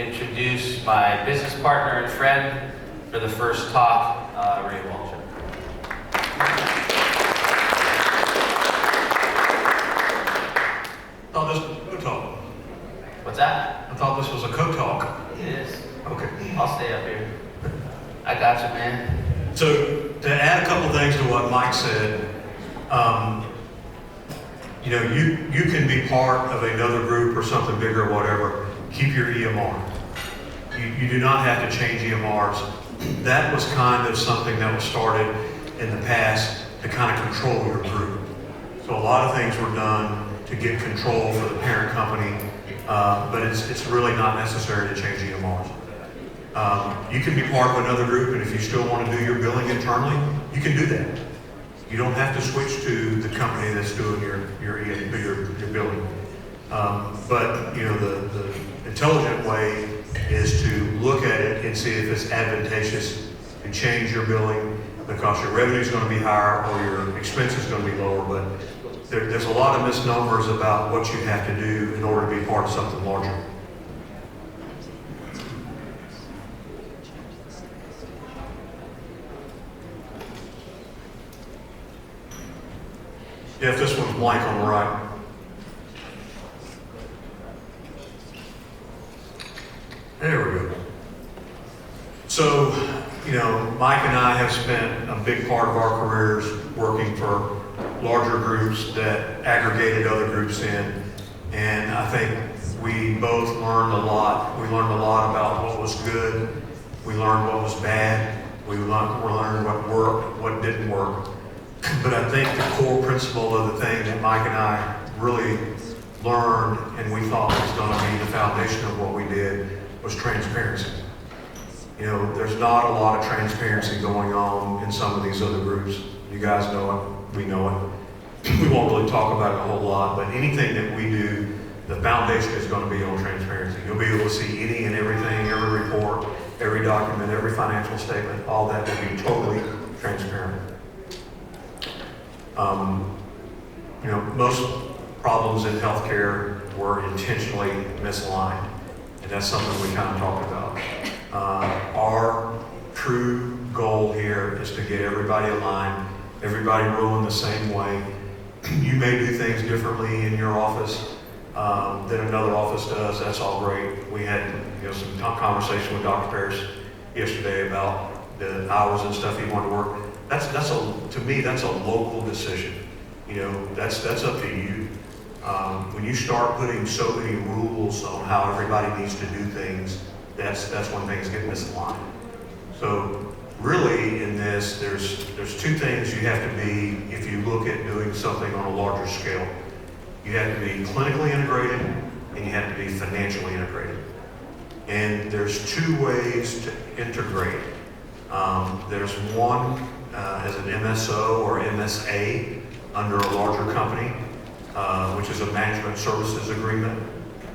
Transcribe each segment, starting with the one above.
introduce my business partner and friend for the first talk, Ray Waldrup. I thought this was a co-talk. What's that? I thought this was a co-talk. It is. Okay. I'll stay up here. I got you, man. So to add a couple things to what Mike said, you can be part of another group or something bigger or whatever. Keep your EMR. You do not have to change EMRs. That was kind of something that was started in the past to kind of control your group. So a lot of things were done to get control for the parent company, but it's really not necessary to change EMRs. You can be part of another group, and if you still want to do your billing internally, you can do that. You don't have to switch to the company that's doing your billing. But the intelligent way is to look at it and see if it's advantageous to change your billing because your revenue is going to be higher or your expense is going to be lower. But there's a lot of misnomers about what you have to do in order to be part of something larger. If this one's blank on the right. There we go. So, Mike and I have spent a big part of our careers working for larger groups that aggregated other groups in. And I think we both learned a lot. We learned a lot about what was good. We learned what was bad. We learned what worked, what didn't work. But I think the core principle of the thing that Mike and I really learned and we thought was going to be the foundation of what we did was transparency. There's not a lot of transparency going on in some of these other groups. You guys know it, we know it. We won't really talk about it a whole lot, but anything that we do, the foundation is going to be on transparency. You'll be able to see any and everything, every report, every document, every financial statement, all that will be totally transparent. Most problems in healthcare were intentionally misaligned, and that's something we kind of talked about. Our true goal here is to get everybody aligned, everybody rolling the same way. You may do things differently in your office than another office does. That's all great. We had some conversation with Dr. Parrish yesterday about the hours and stuff he wanted to work. To me, that's a local decision. That's up to you. When you start putting so many rules on how everybody needs to do things, that's when things get misaligned. So really in this, there's two things you have to be if you look at doing something on a larger scale. You have to be clinically integrated and you have to be financially integrated. And there's two ways to integrate. There's one as an MSO or MSA under a larger company, which is a management services agreement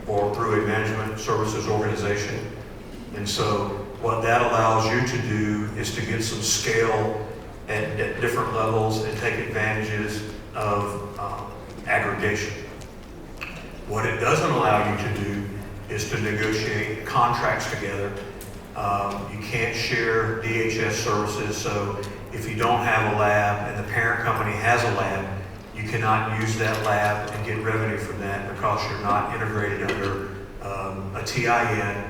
or through a management services organization. And so what that allows you to do is to get some scale at different levels and take advantages of aggregation. What it doesn't allow you to do is to negotiate contracts together. You can't share DHS services, so if you don't have a lab and the parent company has a lab, you cannot use that lab and get revenue from that because you're not integrated under a TIN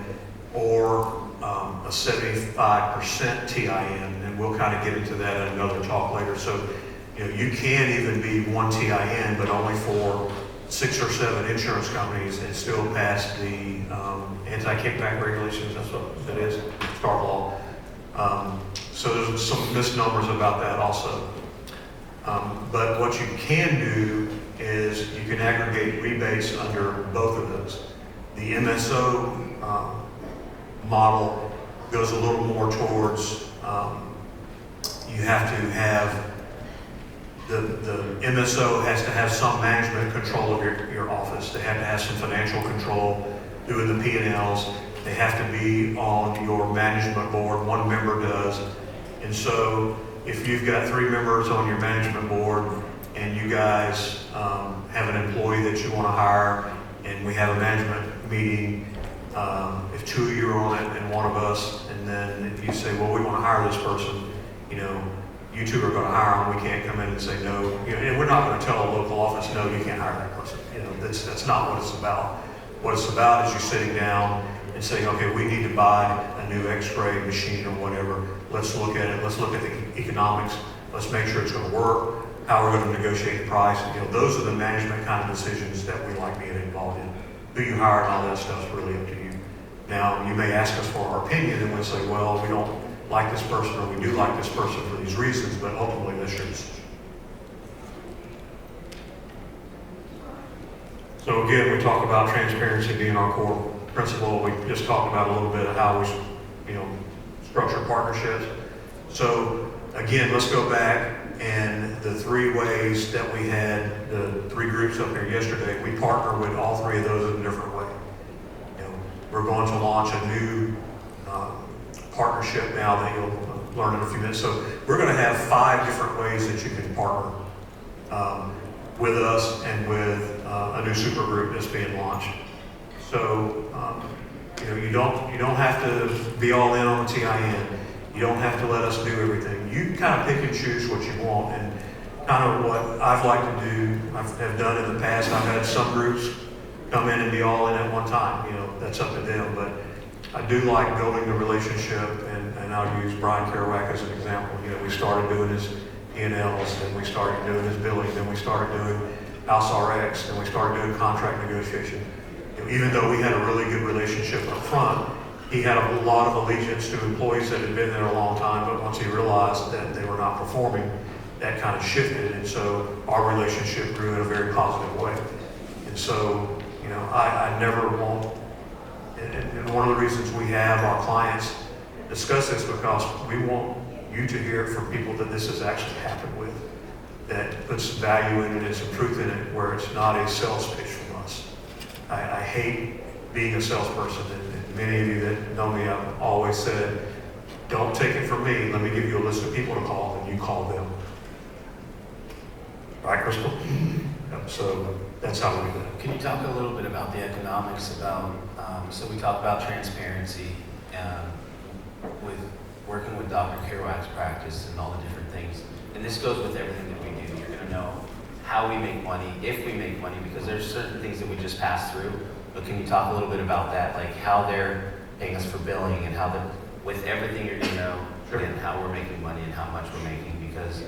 or a 75% TIN, and we'll kind of get into that in another talk later. So, you can even be one TIN, but only for 6 or 7 insurance companies and still pass the anti-kickback regulations. That's what that is, STAR law. So there's some misnomers about that also. But what you can do is you can aggregate rebates under both of those. The MSO model goes a little more towards you have to have the MSO has to have some management control of your office. They have to have some financial control, doing the P&Ls. They have to be on your management board. One member does. And so if you've got 3 members on your management board and you guys have an employee that you want to hire and we have a management meeting if two of you are on it and one of us, and then if you say, well, we want to hire this person, you two are going to hire them, we can't come in and say no. And we're not going to tell a local office, no, you can't hire that person. That's not what it's about. What it's about is you sitting down and saying, okay, we need to buy a new x-ray machine or whatever. Let's look at it. Let's look at the economics. Let's make sure it's going to work. How we're going to negotiate the price. Those are the management kind of decisions that we like being involved in. Who you hire and all that stuff is really up to you. Now, you may ask us for our opinion and we'll say, well, we don't like this person or we do like this person for these reasons, but ultimately that's your decision. So again, we talk about transparency being our core principle. We just talked about a little bit of how we, structure partnerships. So again, let's go back and the three ways that we had the three groups up here yesterday. We partner with all three of those in a different way. We're going to launch a new partnership now that you'll learn in a few minutes. So we're going to have 5 different ways that you can partner with us and with a new super group that's being launched. So you don't have to be all in on the TIN. You don't have to let us do everything. You kind of pick and choose what you want, and kind of what I've liked to do, have done in the past. I've had some groups come in and be all in at one time. That's up to them. But I do like building the relationship, and I'll use Brian Kerouac as an example. We started doing his P&Ls, then we started doing his billing, then we started doing House RX, then we started doing contract negotiation. Even though we had a really good relationship up front, he had a lot of allegiance to employees that had been there a long time, but once he realized that they were not performing, that kind of shifted, and so our relationship grew in a very positive way. And so, I never want, and one of the reasons we have our clients discuss this, because we want you to hear it from people that this has actually happened with, that puts value in it and some truth in it, where it's not a sales pitch from us. I hate being a salesperson, and many of you that know me, I've always said, don't take it from me. Let me give you a list of people to call, and you call them. Right, Crystal? So that's how we do that. Can you talk a little bit about the economics about, so we talked about transparency with working with Dr. Kerouac's practice and all the different things. And this goes with everything that we do. You're going to know how we make money, if we make money, because there's certain things that we just pass through. But can you talk a little bit about that, like how they're paying us for billing and how with everything you're going to know, Sure. And how we're making money and how much we're making, because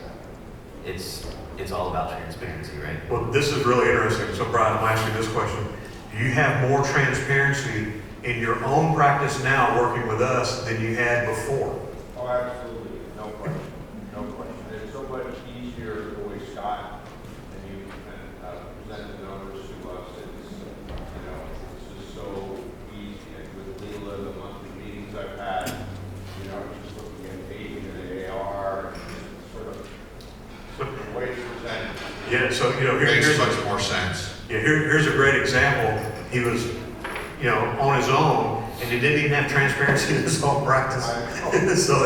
it's all about transparency, right? Well, this is really interesting. So, Brian, I'm asking this question. Do you have more transparency in your own practice now working with us than you had before? Oh, absolutely. No question. No question. It's so much easier the way Scott and you present the numbers to us. This is so easy. And with Leela, the monthly meetings I've had, just looking at paging of the AR, and sort of the way it's presented. Yeah, so, Makes here's much more sense. Yeah, here's a great example. He was, on his own, and he didn't even have transparency in his own practice. So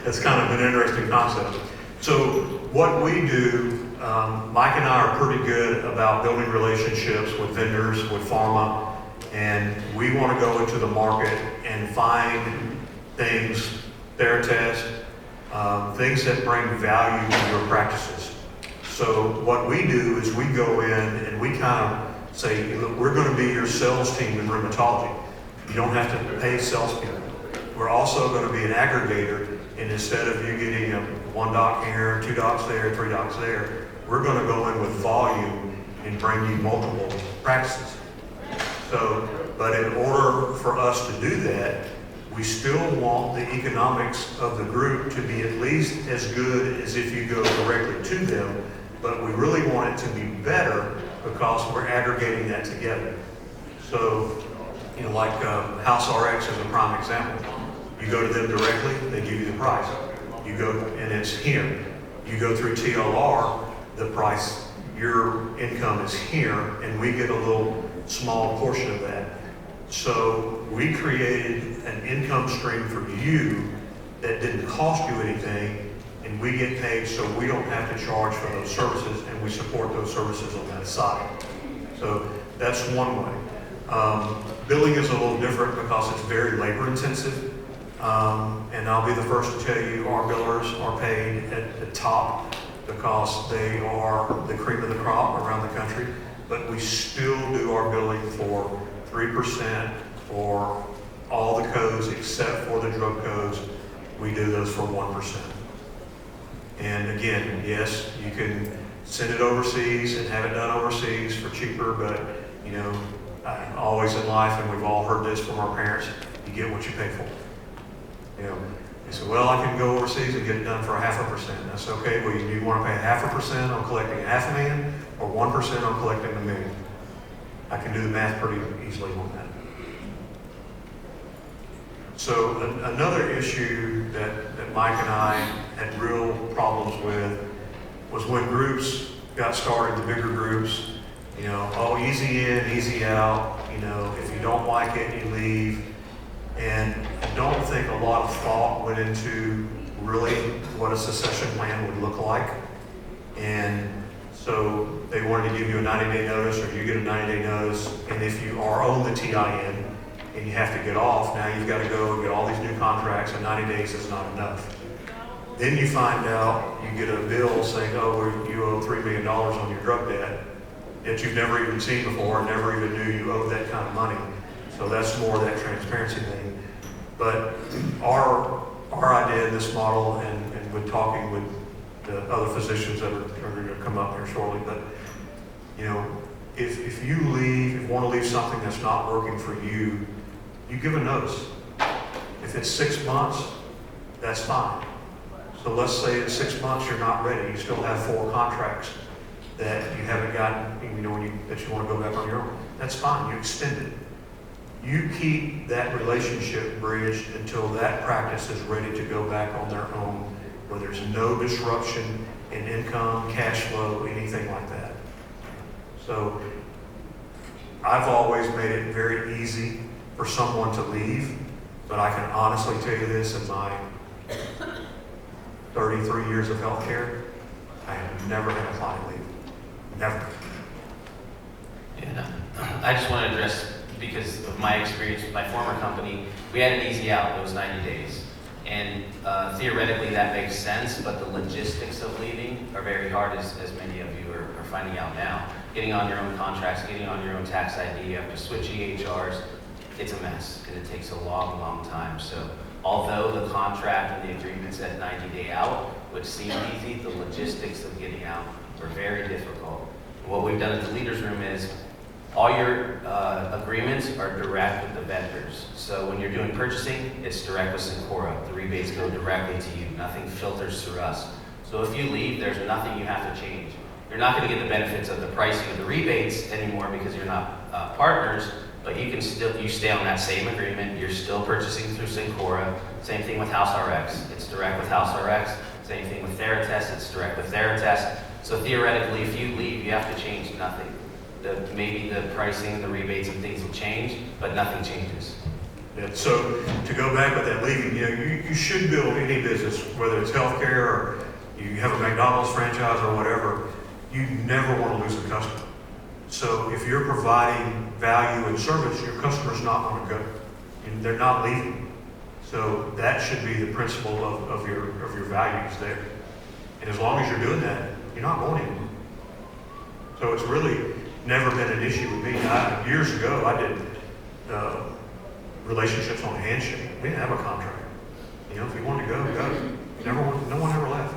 that's kind of an interesting concept. So what we do, Mike and I are pretty good about building relationships with vendors, with pharma, and we want to go into the market and find things, Theratest, things that bring value to your practices. So what we do is we go in and we kind of say, look, we're going to be your sales team in rheumatology. You don't have to pay salespeople. We're also going to be an aggregator, and instead of you getting one doc here, 2 docs there, 3 docs there, we're going to go in with volume and bring you multiple practices. So, but in order for us to do that, we still want the economics of the group to be at least as good as if you go directly to them, but we really want it to be better because we're aggregating that together. So, like House RX is a prime example. You go to them directly, they give you the price. You go, and it's here. You go through TLR, the price, your income is here, and we get a little small portion of that. So we created an income stream for you that didn't cost you anything, and we get paid so we don't have to charge for those services, and we support those services on that side. So that's one way. Billing is a little different because it's very labor intensive. And I'll be the first to tell you our billers are paid at the top because they are the cream of the crop around the country. But we still do our billing for 3% for all the codes except for the drug codes. We do those for 1%. And again, yes, you can send it overseas and have it done overseas for cheaper, but you know, always in life, and we've all heard this from our parents, you get what you pay for. You know, they say, well, I can go overseas and get it done for 0.5%. That's okay. Well, you want to pay 0.5% on collecting $500,000 or 1% on collecting $1 million. I can do the math pretty easily on that. So another issue that Mike and I had real problems with was when groups got started, the bigger groups, you know, oh, easy in, easy out, you know, if you don't like it, you leave. And I don't think a lot of thought went into really what a succession plan would look like. And so they wanted to give you a 90-day notice, or you get a 90-day notice, and if you are on the TIN and you have to get off, now you've got to go and get all these new contracts, and 90 days is not enough. Then you find out, you get a bill saying, oh, well, you owe $3 million on your drug debt that you've never even seen before, and never even knew you owed that kind of money. So that's more of that transparency thing. But our idea in this model, and with talking with the other physicians that are going to come up here shortly, but you know, if you want to leave something that's not working for you, you give a notice. If it's 6 months, that's fine. So let's say in 6 months you're not ready, you still have 4 contracts that you haven't gotten, you know, that you want to go back on your own. That's fine, you extend it. You keep that relationship bridged until that practice is ready to go back on their own, where there's no disruption in income, cash flow, anything like that. So I've always made it very easy for someone to leave, but I can honestly tell you this, in my 33 years of healthcare, I have never had a client leave. Never. Yeah, I just want to address, because of my experience with my former company, we had an easy out. It was 90 days. And theoretically that makes sense, but the logistics of leaving are very hard, as many of you are finding out now. Getting on your own contracts, getting on your own tax ID, you have to switch EHRs. It's a mess, and it takes a long, long time. So although the contract and the agreement said 90-day out, which seemed easy, the logistics of getting out were very difficult. What we've done at the Leaders Room is all your agreements are direct with the vendors. So when you're doing purchasing, it's direct with Syncora. The rebates go directly to you. Nothing filters through us. So if you leave, there's nothing you have to change. You're not going to get the benefits of the pricing of the rebates anymore because you're not partners, but you can still, you stay on that same agreement. You're still purchasing through Syncora. Same thing with House RX. It's direct with House RX. Same thing with Theratest. It's direct with Theratest. So theoretically, if you leave, you have to change nothing. Maybe the pricing, the rebates and things will change, but nothing changes. Yeah, so to go back with that leaving, you know, you should build any business, whether it's healthcare or you have a McDonald's franchise or whatever, you never want to lose a customer. So if you're providing value and service, your customer's not going to go. They're not leaving. So that should be the principle of your values there. And as long as you're doing that, you're not going anywhere. So it's really never been an issue with me. Years ago, I did relationships on a handshake. We didn't have a contract. You know, if you wanted to go, go. No one ever left.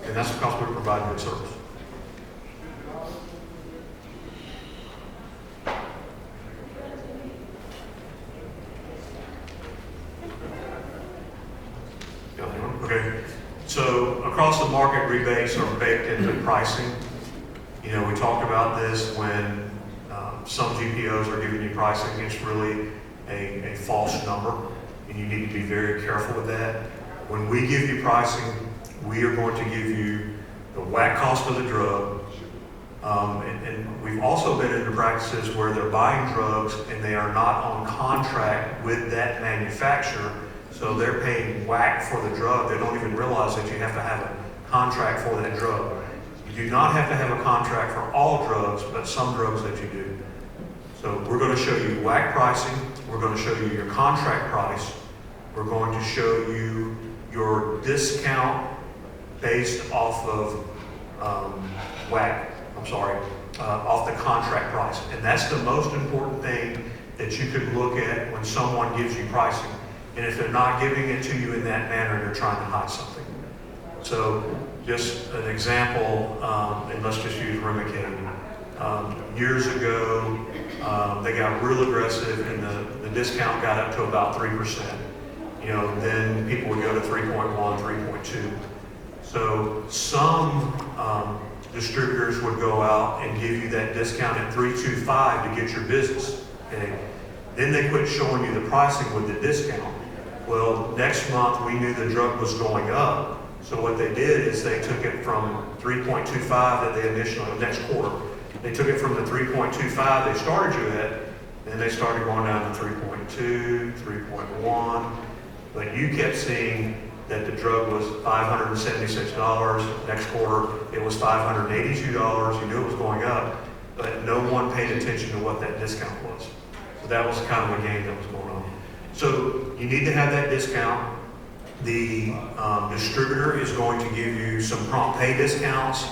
And that's because we provide good service. Okay. So across the market, rebates are baked into pricing. You know, we talked about this when some GPOs are giving you pricing. It's really a false number, and you need to be very careful with that. When we give you pricing, we are going to give you the WAC cost of the drug. And we've also been into practices where they're buying drugs and they are not on contract with that manufacturer, so they're paying WAC for the drug. They don't even realize that you have to have a contract for that drug. You do not have to have a contract for all drugs, but some drugs that you do. So we're going to show you WAC pricing. we're going to show you your contract price. We're going to show you your discount based off of off the contract price. And that's the most important thing that you can look at when someone gives you pricing. And if they're not giving it to you in that manner, they're trying to hide something. So just an example, and let's just use Remicade. Years ago, they got real aggressive and the discount got up to about 3%. Then people would go to 3.1, 3.2. So some distributors would go out and give you that discount at 3.25 to get your business. Okay? Then they quit showing you the pricing with the discount. Well, next month we knew the drug was going up. So what they did is they took it from 3.25 that they initially, next quarter, they took it from the 3.25 they started you at, and they started going down to 3.2, 3.1. But you kept seeing that the drug was $576. Next quarter, it was $582. You knew it was going up, but no one paid attention to what that discount was. So that was kind of a game that was going on. So you need to have that discount. The distributor is going to give you some prompt pay discounts.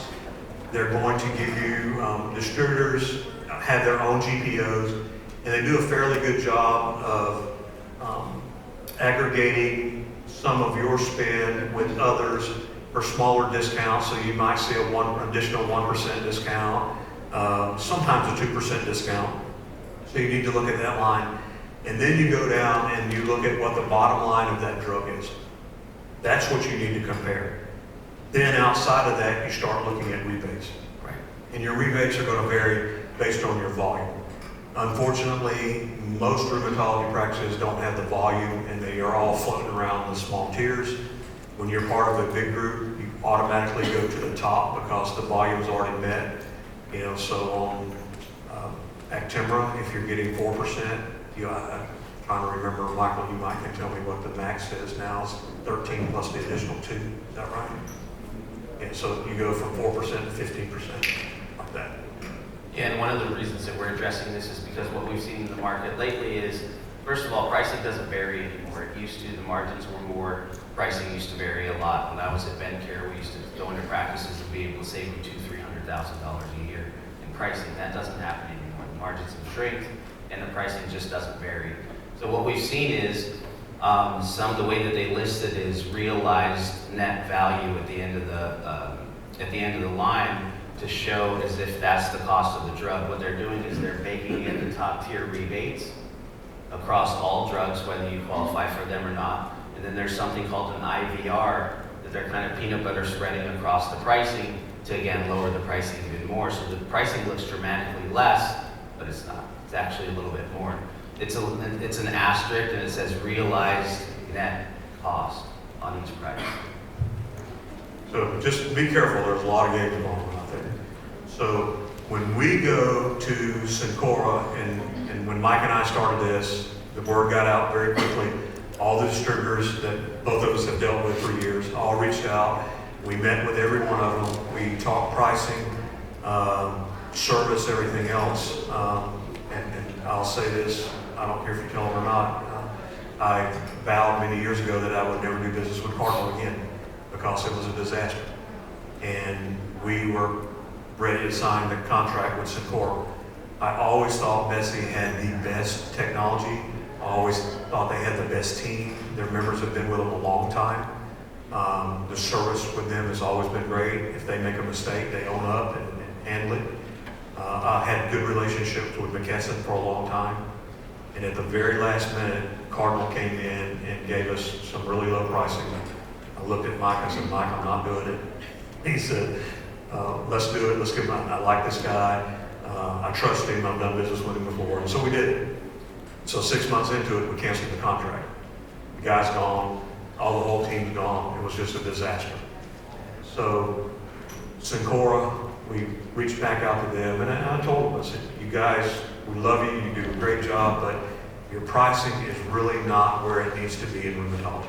They're going to give you, distributors have their own GPOs, and they do a fairly good job of aggregating some of your spend with others for smaller discounts. So you might see additional 1% discount, sometimes a 2% discount. So you need to look at that line. And then you go down and you look at what the bottom line of that drug is. That's what you need to compare. Then outside of that, you start looking at rebates. Right. And your rebates are going to vary based on your volume. Unfortunately, most rheumatology practices don't have the volume, and they are all floating around the small tiers. When you're part of a big group, you automatically go to the top because the volume's already met. So on Actemra, if you're getting 4%, I'm trying to remember, Michael, you might can tell me what the max is now. It's 13 plus the additional 2. Is that right? And so you go from 4% to 15%, like that. Yeah, and one of the reasons that we're addressing this is because what we've seen in the market lately is, first of all, pricing doesn't vary anymore. It used to, the margins were more, pricing used to vary a lot. When I was at BenCare, we used to go into practices and be able to save them $200,000, $300,000 a year in pricing. That doesn't happen anymore. The margins have shrinked, and the pricing just doesn't vary. So what we've seen is some of the way that they list it is realized net value at the end of the line to show as if that's the cost of the drug. What they're doing is they're baking in the top tier rebates across all drugs, whether you qualify for them or not. And then there's something called an IVR that they're kind of peanut butter spreading across the pricing to again lower the pricing even more. So the pricing looks dramatically less, but it's not. It's actually a little bit more. It's an asterisk and it says realized net cost on each price. So just be careful, there's a lot of games going on out there. So when we go to Cencora, and when Mike and I started this, the word got out very quickly. All the distributors that both of us have dealt with for years all reached out. We met with every one of them. We talked pricing, service, everything else. And I'll say this, I don't care if you tell them or not, I vowed many years ago that I would never do business with Cardinal again because it was a disaster. And we were ready to sign the contract with Cencora. I always thought Betsy had the best technology. I always thought they had the best team. Their members have been with them a long time. The service with them has always been great. If they make a mistake, they own up and handle it. I had good relationships with McKesson for a long time. And at the very last minute, Cardinal came in and gave us some really low pricing. I looked at Mike, I said, Mike, I'm not doing it. He said, let's do it, let's give him, I like this guy. I trust him, I've done business with him before. And so we did it. So 6 months into it, we canceled the contract. The guy's gone, the whole team's gone. It was just a disaster. So Cencora, we reached back out to them, and I told them, I said, you guys, we love you, you do a great job, but your pricing is really not where it needs to be in rheumatology.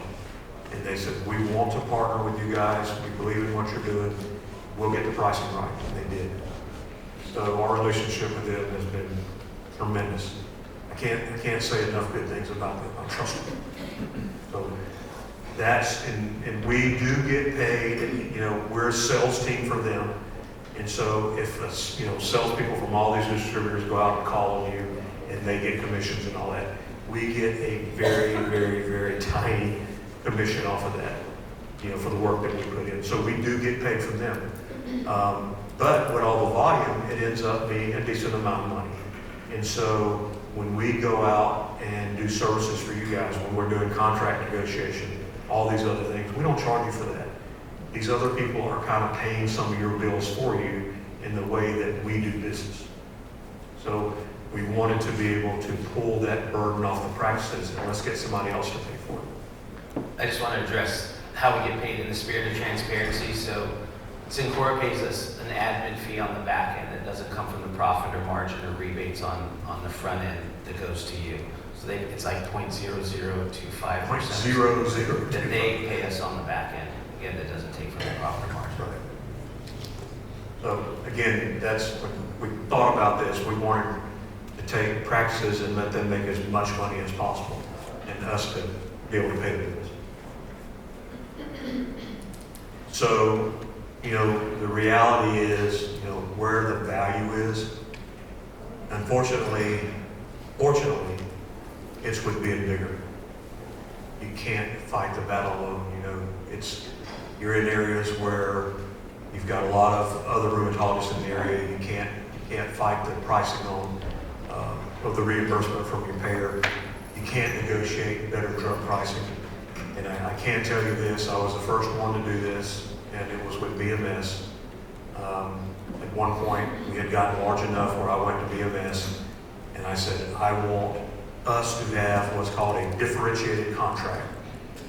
And they said, we want to partner with you guys, we believe in what you're doing, we'll get the pricing right, and they did. So our relationship with them has been tremendous. I can't say enough good things about them. I trust them. So that's, and we do get paid, and, we're a sales team for them. And so if, salespeople from all these distributors go out and call on you and they get commissions and all that, we get a very, very, very tiny commission off of that, for the work that we put in. So we do get paid from them. But with all the volume, it ends up being a decent amount of money. And so when we go out and do services for you guys, when we're doing contract negotiation, all these other things, we don't charge you for that. These other people are kind of paying some of your bills for you in the way that we do business. So we wanted to be able to pull that burden off the practices and let's get somebody else to pay for it. I just want to address how we get paid in the spirit of transparency. So Syncora pays us an admin fee on the back end that doesn't come from the profit or margin or rebates on the front end that goes to you. So it's like 0.0025% 0.0025 that they pay us on the back end. Again, that doesn't take from the profit or margin. Right. So again, that's when we thought about this. We wanted to take practices and let them make as much money as possible, and us to be able to pay the bills. So, the reality is, where the value is. Unfortunately, fortunately, it's with being bigger. You can't fight the battle alone. You're in areas where you've got a lot of other rheumatologists in the area. You can't fight the pricing of the reimbursement from your payer. You can't negotiate better drug pricing. And I can tell you this, I was the first one to do this, and it was with BMS. At one point, we had gotten large enough where I went to BMS, and I said, I want us to have what's called a differentiated contract,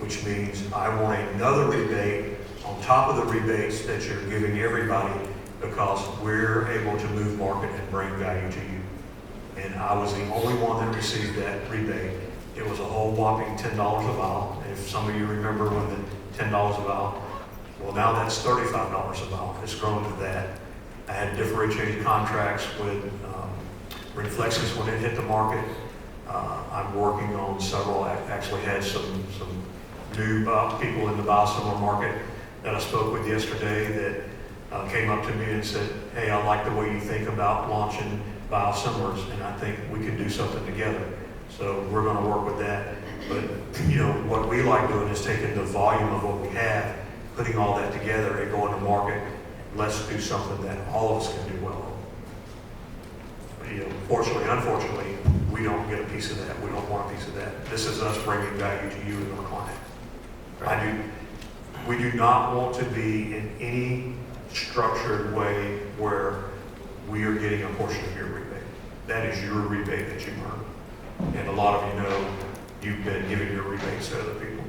which means I want another rebate on top of the rebates that you're giving everybody because we're able to move market and bring value to you. And I was the only one that received that rebate. It was a whole whopping $10 a vial. If some of you remember when the $10 a vial, well, now that's $35 a vial. It's grown to that. I had differentiated contracts with Reflexis when it hit the market. I'm working on several. I actually had some new people in the biosimilar market that I spoke with yesterday that came up to me and said, hey, I like the way you think about launching biosimilars, and I think we can do something together. So we're going to work with that. But, what we like doing is taking the volume of what we have, putting all that together and going to market. Let's do something that all of us can do well. Fortunately, unfortunately, we don't get a piece of that. We don't want a piece of that. This is us bringing value to you and our client. Right. We do not want to be in any structured way where we are getting a portion of your rebate. That is your rebate that you earn. And a lot of you know you've been giving your rebates to other people.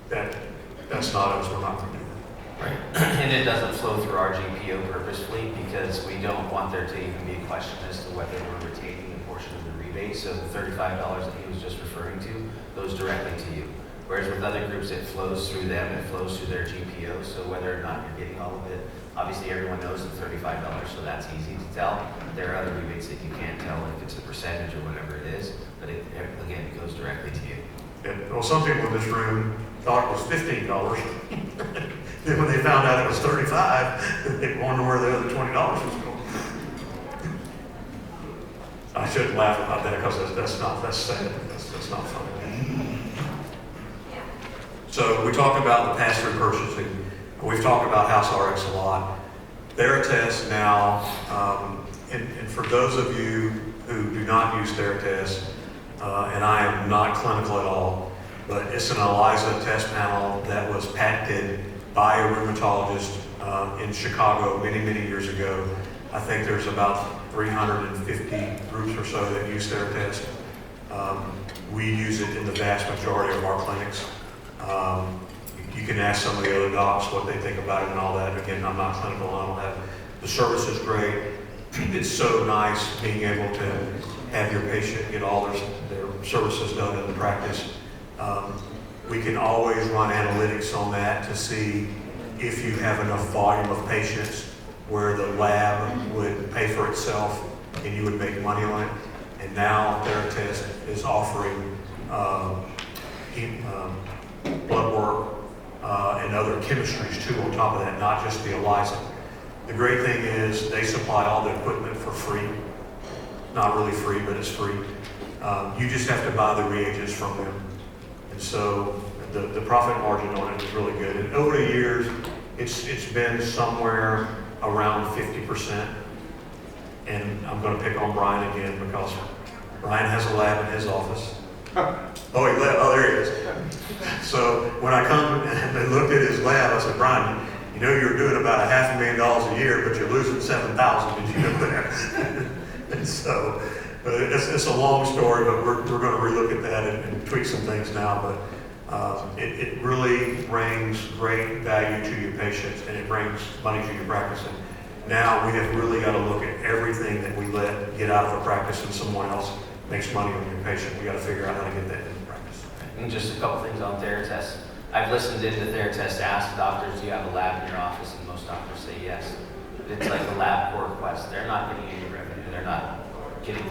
That's not us. We're not going to do that. Right. And it doesn't flow through our GPO purposefully because we don't want there to even be a question as to whether we're retaining a portion of the rebate. So the $35 that he was just referring to goes directly to you. Whereas with other groups, it flows through them, it flows through their GPO. So whether or not you're getting all of it, obviously everyone knows the $35, so that's easy to tell. There are other rebates that you can't tell if it's a percentage or whatever it is, but again, it goes directly to you. Yeah. Well, some people in this room thought it was $15. Then when they found out it was $35, they wondered where the other $20 was going. I shouldn't laugh about that because that's sad. That's not funny. So we talked about the pass-through purchasing. We've talked about HouseRx a lot. Theratest now, and for those of you who do not use Theratest, and I am not clinical at all, but it's an ELISA test panel that was patented by a rheumatologist in Chicago many, many years ago. I think there's about 350 groups or so that use Theratest. We use it in the vast majority of our clinics. You can ask some of the other docs what they think about it and all that. Again, I'm not clinical. I don't have. The service is great. It's so nice being able to have your patient get all their services done in the practice. We can always run analytics on that to see if you have enough volume of patients where the lab would pay for itself and you would make money on it. And now Theranos is offering blood work and other chemistries too on top of that, not just the ELISA. The great thing is they supply all the equipment for free. Not really free, but it's free. You just have to buy the reagents from them. And so the profit margin on it is really good. And over the years, it's been somewhere around 50%. And I'm going to pick on Brian again because Brian has a lab in his office. Oh, there he is. So when I come and they looked at his lab, I said, Brian, you know you're doing about $500,000 a year, but you're losing $7,000. Did you know that? And so it's a long story, but we're going to relook at that and tweak some things now. But it really brings great value to your patients, and it brings money to your practice. And now we have really got to look at everything that we let get out of a practice and someone else makes money on your patient. We got to figure out how to get that into practice. And just a couple things on Theranos. I've listened into Theranos ask doctors, do you have a lab in your office? And most doctors say yes. It's like a lab core request. They're not getting any revenue.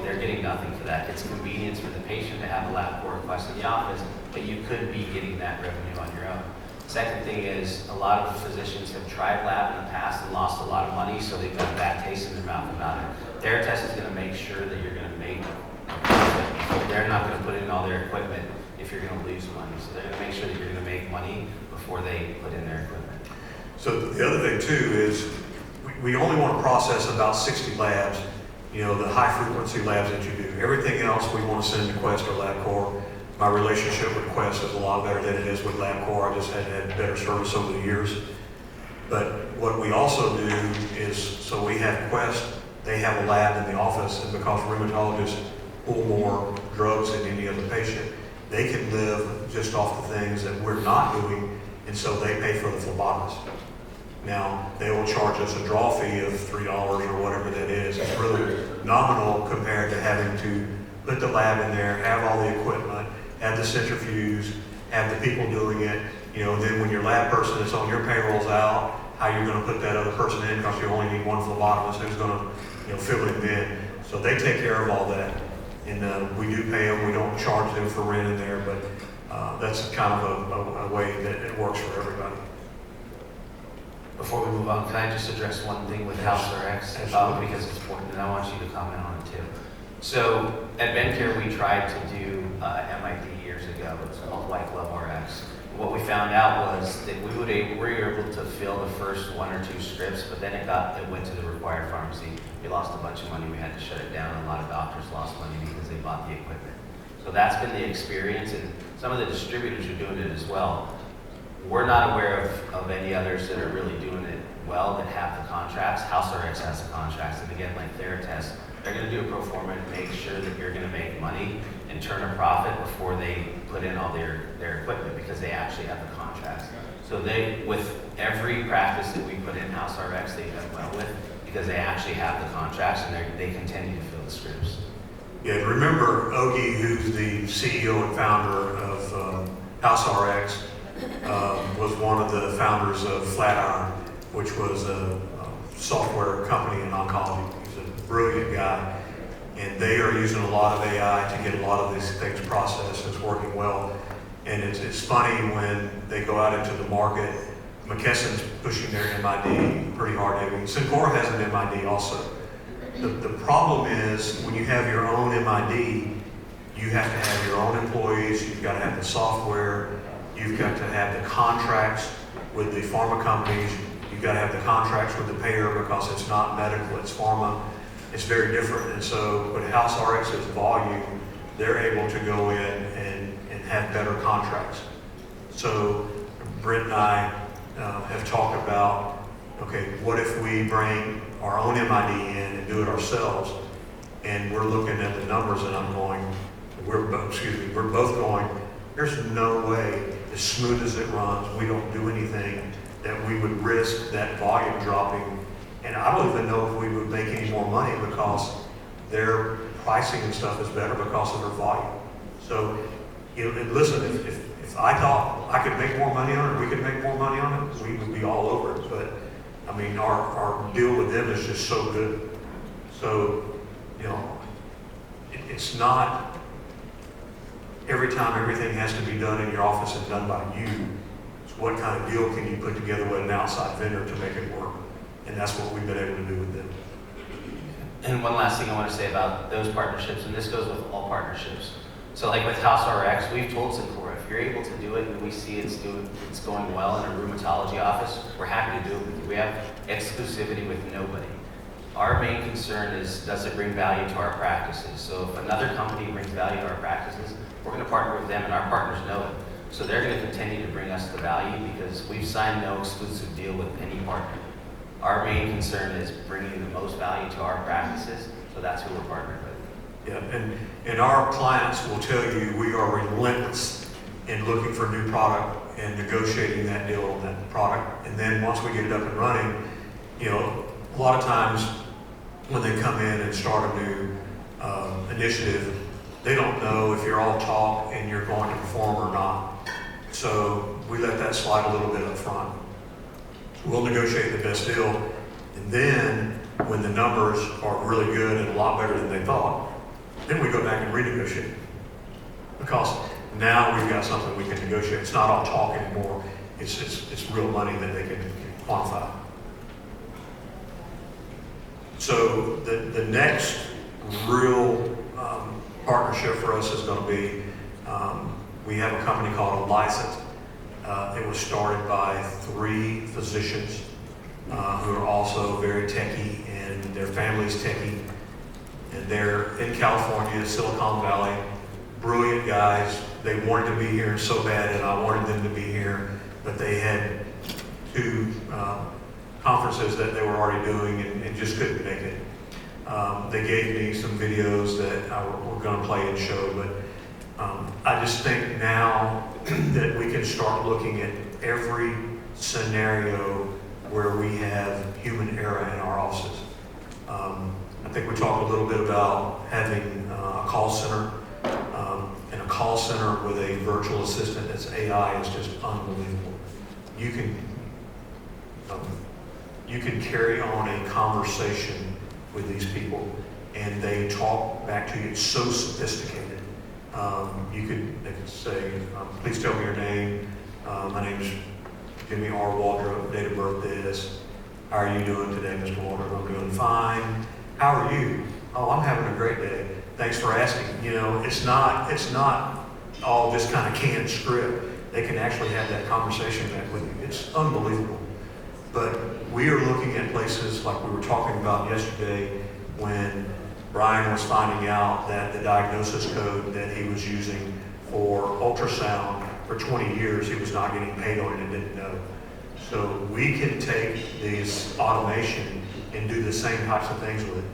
They're getting nothing for that. It's convenience for the patient to have a lab core request in the office, but you could be getting that revenue on your own. Second thing is, a lot of physicians have tried lab in the past and lost a lot of money, so they've got a bad taste in their mouth about it. Theranos is going to make sure that you're going to make profit. They're not going to put in all their equipment if you're going to lose money. So they're going to make sure that you're going to make money before they put in their equipment. So the other thing too is we only want to process about 60 labs, you know, the high frequency labs that you do. Everything else we want to send to Quest or LabCorp. My relationship with Quest is a lot better than it is with LabCorp. I just had better service over the years. But what we also do is, so we have Quest, they have a lab in the office, and because rheumatologists pull more drugs than any other patient, they can live just off the things that we're not doing, and so they pay for the phlebotomist. Now, they will charge us a draw fee of $3 or whatever that is. It's really nominal compared to having to put the lab in there, have all the equipment, have the centrifuge, have the people doing it. You know, then when your lab person that's on your payroll's out, how you're going to put that other person in because you only need one phlebotomist who's going to, you know, fill him in. So they take care of all that. And we do pay them. We don't charge them for rent in there, but that's kind of a way that it works for everybody. Before we move on, can I just address one thing with HouseRx? Because it's important, and I want you to comment on it too. So at BenCare, we tried to do MID years ago. It's called White Glove RX. What we found out was that we were able to fill the first 1 or 2 scripts, but then it went to the required pharmacy. We lost a bunch of money. We had to shut it down. A lot of doctors lost money because they bought the equipment. So that's been the experience, and some of the distributors are doing it as well. We're not aware of any others that are really doing it well that have the contracts. HouseRx has the contracts, and again, like Theranos, they're going to do a pro forma and make sure that you're going to make money and turn a profit before they put in all their equipment, because they actually have the contracts. So they, with every practice that we put in HouseRx, they've done well with, because they actually have the contracts and they continue to fill the scripts. Yeah, remember Ogie, who's the CEO and founder of HouseRx, was one of the founders of Flatiron, which was a software company in oncology. He's a brilliant guy, and they are using a lot of AI to get a lot of these things processed. It's working well, and it's funny when they go out into the market. McKesson's pushing their MID pretty hard. I mean, Syncora has an MID also. The problem is when you have your own MID, you have to have your own employees. You've got to have the software. You've got to have the contracts with the pharma companies. You've got to have the contracts with the payer because it's not medical, it's pharma. It's very different. And so with HouseRx's volume, they're able to go in and have better contracts. So Britt and I have talked about, okay, what if we bring our own MID in and do it ourselves? And we're looking at the numbers, and I'm going, we're both going, there's no way, as smooth as it runs, we don't do anything that we would risk that volume dropping. And I don't even know if we would make any more money because their pricing and stuff is better because of their volume. So, you know, listen, if I thought I could make more money on it, we could make more money on it, we would be all over it. But I mean, our deal with them is just so good. So, you know, it's not every time everything has to be done in your office and done by you. It's what kind of deal can you put together with an outside vendor to make it work? And that's what we've been able to do with them. And one last thing I want to say about those partnerships, and this goes with all partnerships. So like with House RX, we've told Syncora, if you're able to do it and we see it's going well in a rheumatology office, we're happy to do it with you. We have exclusivity with nobody. Our main concern is, does it bring value to our practices? So if another company brings value to our practices, we're going to partner with them, and our partners know it. So they're going to continue to bring us the value because we've signed no exclusive deal with any partner. Our main concern is bringing the most value to our practices, so that's who we're partnered with. Yeah, and our clients will tell you we are relentless in looking for new product and negotiating that deal on that product. And then once we get it up and running, a lot of times when they come in and start a new initiative, they don't know if you're all talk and you're going to perform or not. So we let that slide a little bit up front. We'll negotiate the best deal, and then when the numbers are really good and a lot better than they thought, then we go back and renegotiate. Because now we've got something we can negotiate. It's not all talk anymore. It's real money that they can quantify. So the next real partnership for us is going to be, we have a company called Licensed. It was started by 3 physicians who are also very techie, and their family's techie. And they're in California, Silicon Valley, brilliant guys. They wanted to be here so bad, and I wanted them to be here, but they had 2 conferences that they were already doing and just couldn't make it. They gave me some videos that we're going to play and show, but I just think now that we can start looking at every scenario where we have human error in our offices. I think we talked a little bit about having a call center, and a call center with a virtual assistant that's AI is just unbelievable. You can carry on a conversation with these people, and they talk back to you. It's so sophisticated. They could say, please tell me your name. My name is Jimmy R. Waldrup, date of birth is. How are you doing today, Mr. Waldrup? I'm doing fine. How are you? Oh, I'm having a great day. Thanks for asking. It's not all just kind of canned script. They can actually have that conversation with you. It's unbelievable. But we are looking at places like we were talking about yesterday when Brian was finding out that the diagnosis code that he was using for ultrasound for 20 years, he was not getting paid on it and didn't know. So we can take this automation and do the same types of things with it.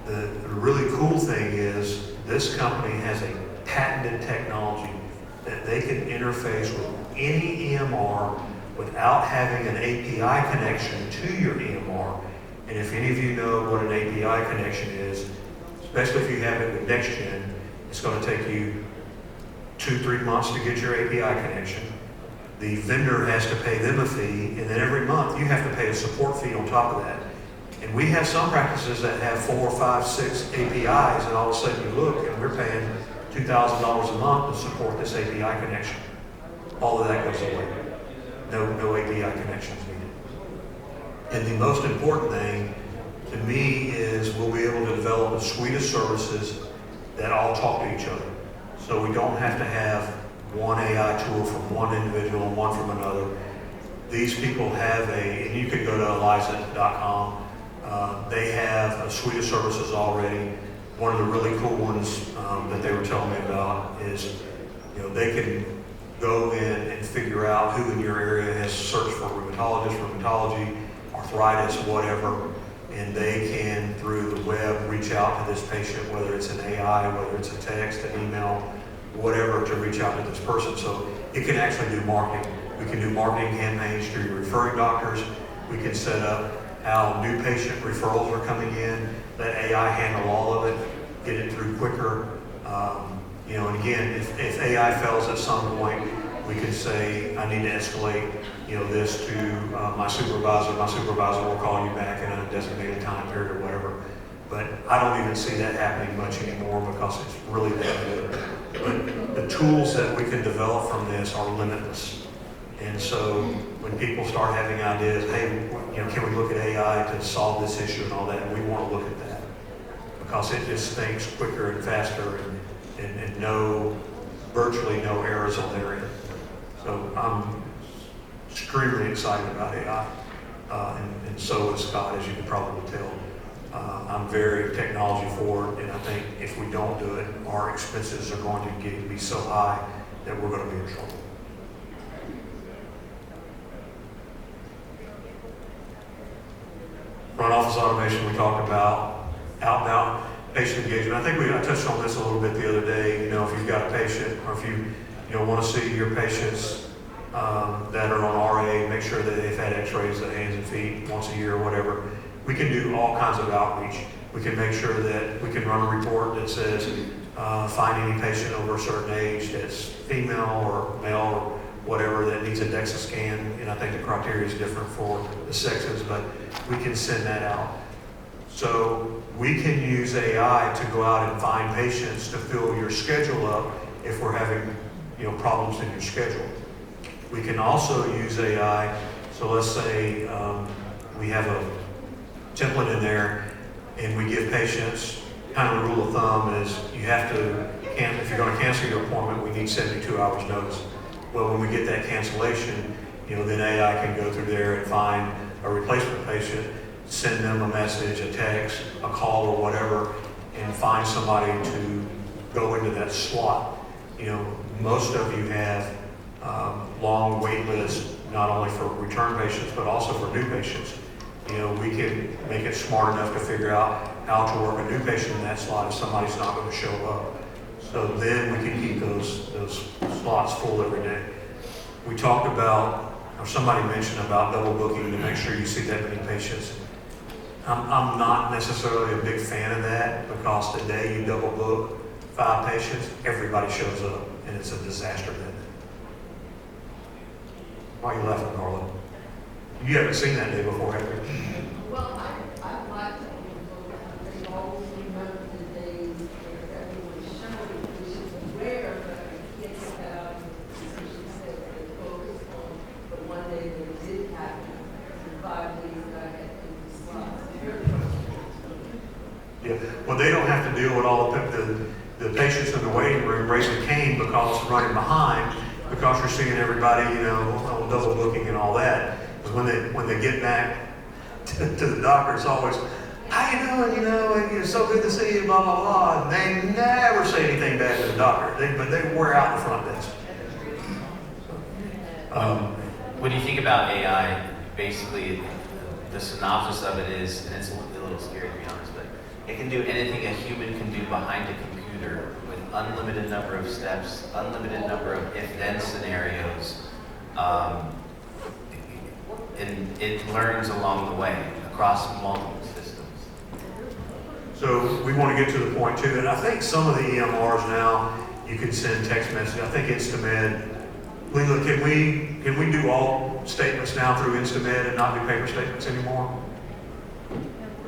The really cool thing is this company has a patented technology that they can interface with any EMR without having an API connection to your EMR. And if any of you know what an API connection is, especially if you have it with NextGen, it's going to take you 2-3 months to get your API connection. The vendor has to pay them a fee, and then every month you have to pay a support fee on top of that. And we have some practices that have 4, 5, 6 APIs, and all of a sudden you look and we're paying $2,000 a month to support this API connection. All of that goes away. No API connections needed. And the most important thing to me is we'll be able to develop a suite of services that all talk to each other. So we don't have to have one AI tool from one individual and one from another. These people have and you can go to Eliza.com. They have a suite of services already. One of the really cool ones that they were telling me about is, they can go in and figure out who in your area has searched for rheumatology, arthritis, whatever, and they can, through the web, reach out to this patient, whether it's an AI, whether it's a text, an email, whatever, to reach out to this person. So it can actually do marketing. We can do marketing campaigns through your referring doctors. We can set up how new patient referrals are coming in, let AI handle all of it, get it through quicker. And again, if AI fails at some point, we can say, I need to escalate, this to my supervisor. My supervisor will call you back in a designated time period or whatever. But I don't even see that happening much anymore because it's really that good. But the tools that we can develop from this are limitless. And so when people start having ideas, hey, can we look at AI to solve this issue and all that, we want to look at that. Because it just thinks quicker and faster and virtually no errors on their end. So I'm extremely excited about AI. And so is Scott, as you can probably tell. I'm very technology forward, and I think if we don't do it, our expenses are going to be so high that we're going to be in trouble. Front office automation we talked about, outbound patient engagement. I think I touched on this a little bit the other day. If you've got a patient, or if you want to see your patients that are on RA, make sure that they've had x-rays of hands and feet once a year or whatever. We can do all kinds of outreach. We can make sure that we can run a report that says find any patient over a certain age that's female or male or whatever that needs a DEXA scan. And I think the criteria is different for the sexes, but we can send that out. So we can use AI to go out and find patients to fill your schedule up if we're having problems in your schedule. We can also use AI. So let's say we have a template in there and we give patients, kind of the rule of thumb is you have to, if you're going to cancel your appointment, we need 72 hours notice. Well, when we get that cancellation, then AI can go through there and find a replacement patient, send them a message, a text, a call or whatever, and find somebody to go into that slot. Most of you have long wait lists, not only for return patients, but also for new patients. We can make it smart enough to figure out how to work a new patient in that slot if somebody's not going to show up. So then we can keep those slots full every day. We talked about, or somebody mentioned about double booking to make sure you see that many patients. I'm not necessarily a big fan of that because the day you double book 5 patients, everybody shows up and it's a disaster then. Why are you laughing, Carla? You haven't seen that day before, have you? Well, I'd like to they always remember the days where everyone showed, which is rare, but I can't get that out of the decision said that they focused on the one day that it did happen, and 5 days that I had empty slots. Very frustrating. Yeah, well, they don't have to deal with all the patients in the waiting room raising cane because running behind, because you're seeing everybody, on double booking and all that. Because when they get back to the doctor, it's always, how you doing, and it's so good to see you, blah, blah, blah. And they never say anything bad to the doctor, but they wear out the front desk. When you think about AI, basically the synopsis of it is, and it's a little scary to be honest, but it can do anything a human can do behind a computer with unlimited number of steps, unlimited number of if-then scenarios. And it learns along the way across multiple systems. So we want to get to the point too, and I think some of the EMRs now, you can send text message. I think Instamed, Leela, can we do all statements now through Instamed and not do paper statements anymore?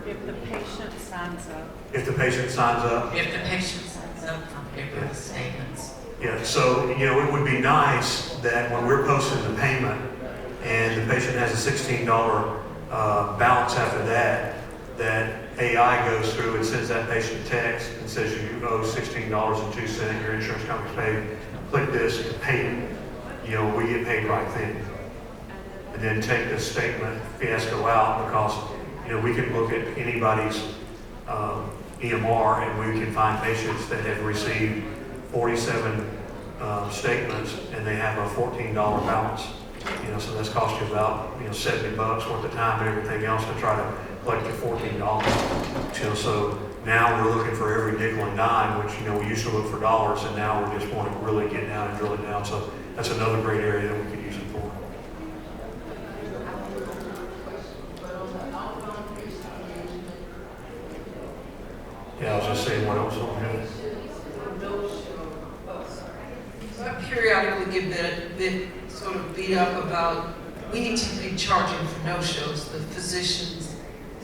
If the patient signs up. If the patient signs up? If the patient signs up for paperless statements. Yeah, so, it would be nice that when we're posting the payment and the patient has a $16 balance after that AI goes through and sends that patient a text and says you owe $16.02, your insurance company's paid, click this to pay it. We get paid right then. And then take the statement fiasco out because, we can look at anybody's EMR and we can find patients that have received 47 statements and they have a $14 balance. So that's cost you about $70 worth of time and everything else to try to collect your $14. So now we're looking for every nickel and dime, which we used to look for dollars, and now we just want to really get down and drill it down. So that's another great area that we could use it for. Yeah, I was just saying what else on here. So I periodically get bit sort of beat up about we need to be charging for no-shows. The physicians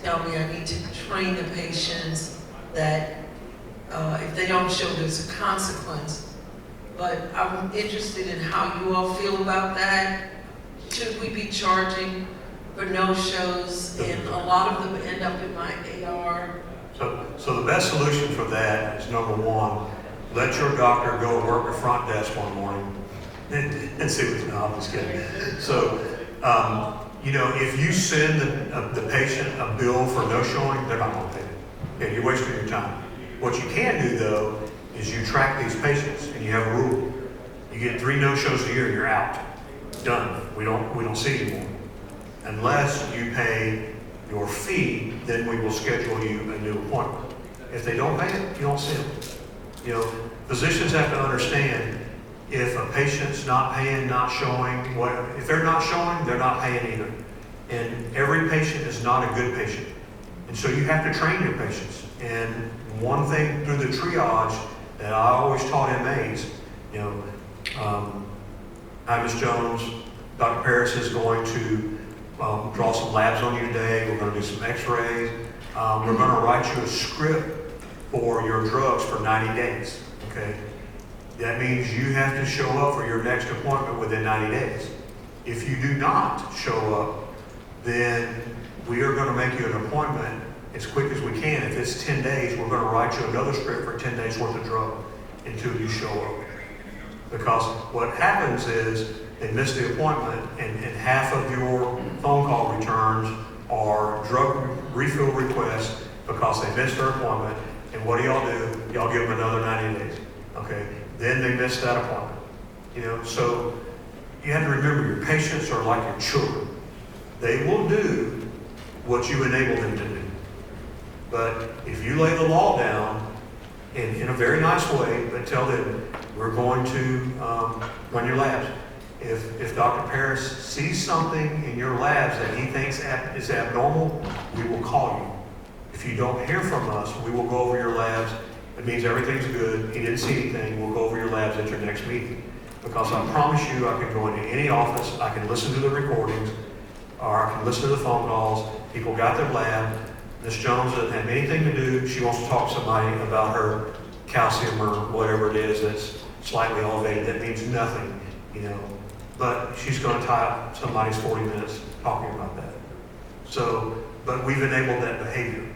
tell me I need to train the patients that if they don't show, there's a consequence. But I'm interested in how you all feel about that. Should we be charging for no-shows? And a lot of them end up in my AR. So the best solution for that is, number one, let your doctor go work the front desk one morning and see what's, no, I'm just kidding. So, you know, if you send the patient a bill for no showing, they're not going to pay it. Okay, you're wasting your time. What you can do, though, is you track these patients, and you have a rule. You get 3 no-shows a year, you're out. Done. We don't see you anymore. Unless you pay your fee, then we will schedule you a new appointment. If they don't pay it, you don't see them. You know, physicians have to understand, if a patient's not paying, not showing, if they're not showing, they're not paying either. And every patient is not a good patient. And so you have to train your patients. And one thing through the triage that I always taught MAs, you know, hi, Ms. Jones, Dr. Paris is going to draw some labs on you today. We're going to do some x-rays. We're going to write you a script for your drugs for 90 days, okay? That means you have to show up for your next appointment within 90 days. If you do not show up, then we are going to make you an appointment as quick as we can. If it's 10 days, we're going to write you another script for 10 days worth of drug until you show up. Because what happens is they miss the appointment, and half of your phone call returns are drug refill requests because they missed their appointment. And what do? Y'all give them another 90 days. Okay? Then they miss that appointment. You know, so you have to remember, your patients are like your children. They will do what you enable them to do. But if you lay the law down in a very nice way, but tell them, we're going to run your labs. If Dr. Paris sees something in your labs that he thinks is abnormal, we will call you. If you don't hear from us, we will go over your labs. It means everything's good. He didn't see anything. We'll go over your labs at your next meeting. Because I promise you, I can go into any office, I can listen to the recordings, or I can listen to the phone calls. People got their lab. Ms. Jones doesn't have anything to do. She wants to talk to somebody about her calcium or whatever it is that's slightly elevated. That means nothing, you know. But she's going to tie up somebody's 40 minutes talking about that. So, but we've enabled that behavior.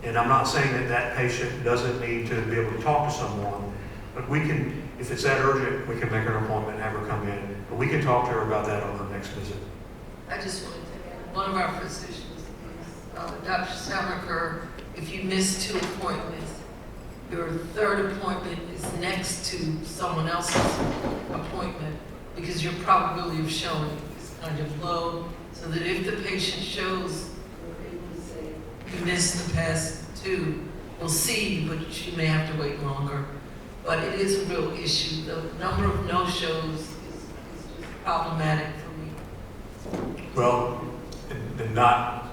And I'm not saying that that patient doesn't need to be able to talk to someone, but we can, if it's that urgent, we can make an appointment and have her come in. But we can talk to her about that on her next visit. I just wanted to add, one of our physicians, Dr. Samaker, if you miss 2 appointments, your 3rd appointment is next to someone else's appointment, because your probability of showing is kind of low, so that if the patient shows, you missed the past 2, we'll see you, but you may have to wait longer. But it is a real issue. The number of no-shows is just problematic for me. Well, and not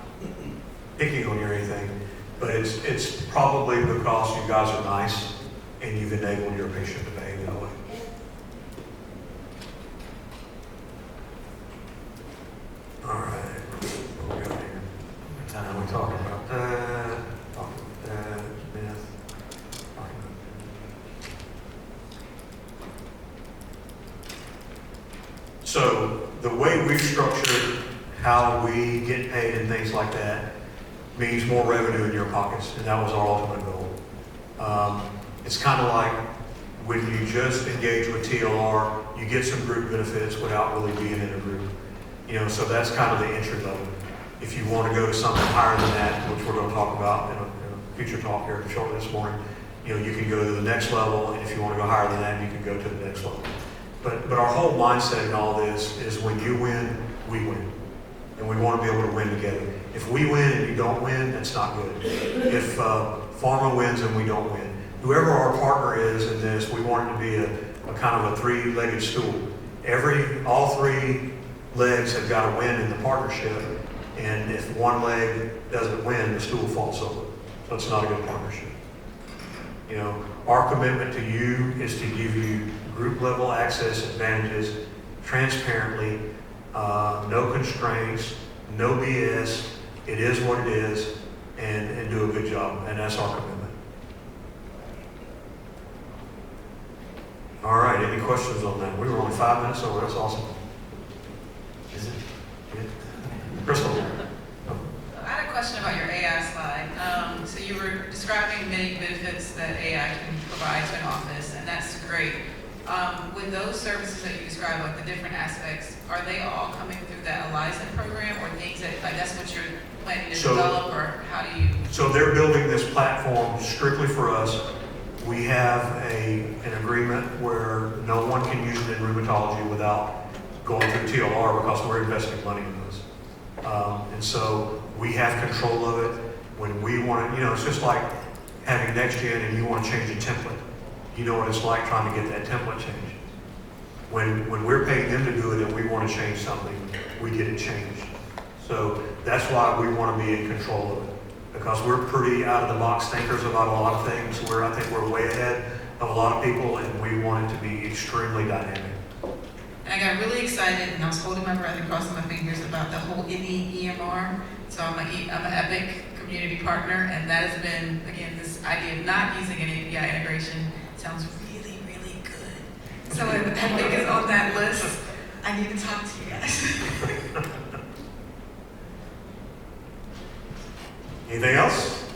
picking on you or anything, but it's probably because you guys are nice and you've enabled your patient to behave that way. All right, what we got here? Time we talked about that, talked about that, Smith. So the way we've structured how we get paid and things like that means more revenue in your pockets, and that was our ultimate goal. It's kind of like when you just engage with TLR, you get some group benefits without really being in a group. You know, so that's kind of the entry level. If you want to go to something higher than that, which we're going to talk about in a future talk here shortly this morning, you know, you can go to the next level, and if you want to go higher than that, you can go to the next level. But our whole mindset in all this is when you win, we win. And we want to be able to win together. If we win and you don't win, that's not good. If pharma wins and we don't win, whoever our partner is in this, we want it to be a kind of a 3-legged stool. All 3 legs have got to win in the partnership, and if one leg doesn't win, the stool falls over. So it's not a good partnership. You know, our commitment to you is to give you group level access advantages transparently, no constraints, no BS. it is what it is, and do a good job, and that's our commitment. All right, any questions on that? We were only 5 minutes over, that's awesome. Is it? Yeah. Crystal? I had a question about your AI slide. So you were describing many benefits that AI can provide to an office, and that's great. With those services that you described, like the different aspects, are they all coming through that ELISA program, or things that, like, that's what you're planning to develop, or how do you? So they're building this platform strictly for us. We have an agreement where no one can use it in rheumatology without going through TLR because we're investing money in this. And so we have control of it. When we want to, it's just like having NextGen and you want to change a template. You know what it's like trying to get that template changed. When we're paying them to do it and we want to change something, we get it changed. So that's why we want to be in control of it. Because we're pretty out of the box thinkers about a lot of things. I think we're way ahead of a lot of people, and we want it to be extremely dynamic. And I got really excited, and I was holding my breath and crossing my fingers about the whole EMR. So I'm an Epic community partner, and that has been, again, this idea of not using an API integration sounds really, really good. So if Epic is on that list, I need to talk to you guys. Anything else?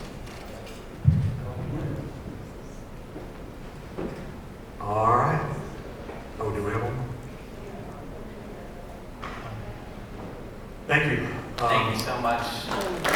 All right. Oh, do we have one more? Thank you. Thank you so much.